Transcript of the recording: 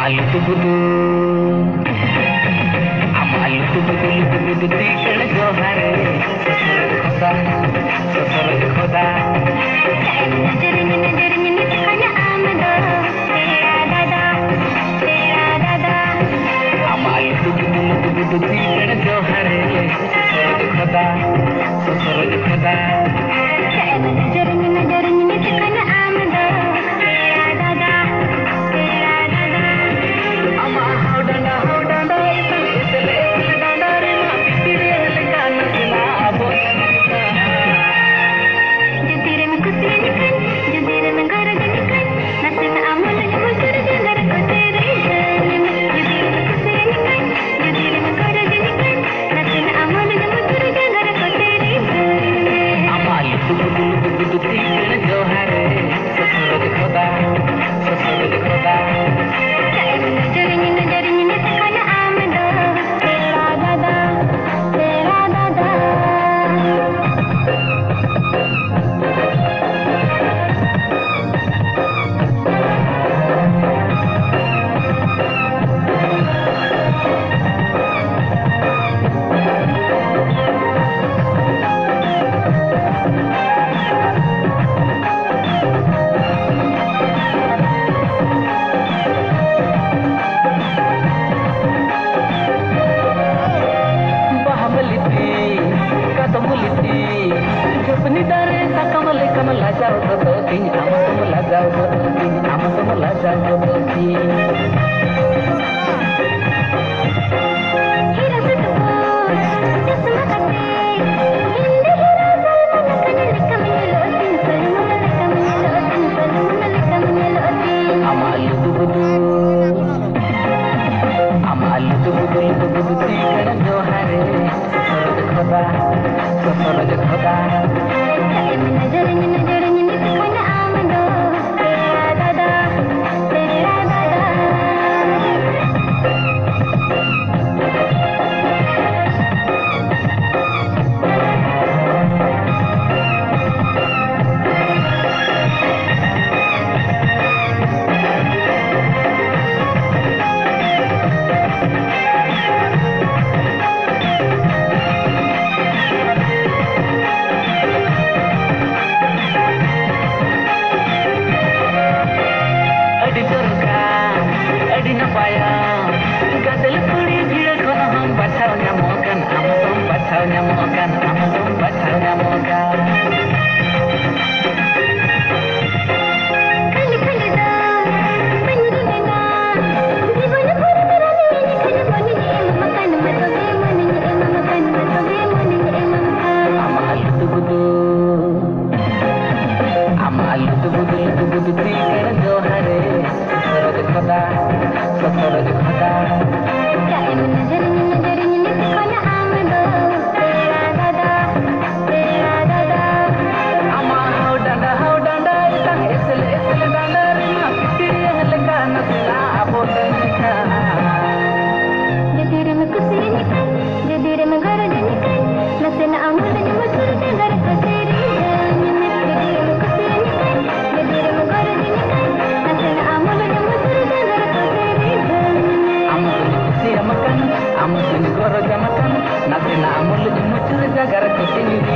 Amalu budu, amalu budu tikar johare, khoda, sotor khoda. नजर में निकला आमदा, तेरा दादा। Amalu budu tikar johare, khoda, sotor khoda. नजर में निकला आमदा, तेरा दादा। Ama how danda isle danda re ma pitire leka nasla abotan ka. जो तेरे में खुशी निकल, जो तेरे में घर निकल, नचना अमल जो मुझर घर को तेरे जान में। जो तेरे में खुशी निकल, जो तेरे में घर निकल, नचना अमल जो मुझर घर को तेरे जान में। Amalu budu tikar johare, sotor khoda, sotor khoda. नजर में निकला आमदा, तेरा दादा। Kemala jauh berdoti, kemala jauh berdoti, kemala jauh berdoti. Amalu budu tikar johare, sotor khoda. नजर में निकला आमदा, तेरा दादा। Gadel kuri bhir kono hum bachao nyamokan, amazon bachao nyamokan, amazon bachao nyamokan. खली खली दा बनी दा जीवन भर तेरा नहीं खल बनी मकान में तो गे मन मकान में तो गे मन Amalu budu tikar johare, sotor khoda, sotor khoda. नजर में निकला आमदा, तेरा दादा। Ama how danda isle danda re ma pitire leka nasla abotan ka. जो तेरे में खुशी निकल, जो तेरे में घर निकल, नचना अमल जो मुझर घर को तेरे जान में। जो तेरे में खुशी निकल, जो तेरे में घर निकल, नचना अमल जो मुझर घर को तेरे जान में। Amu tuni goro jamakan, nasina amul jumucur jagar kutini di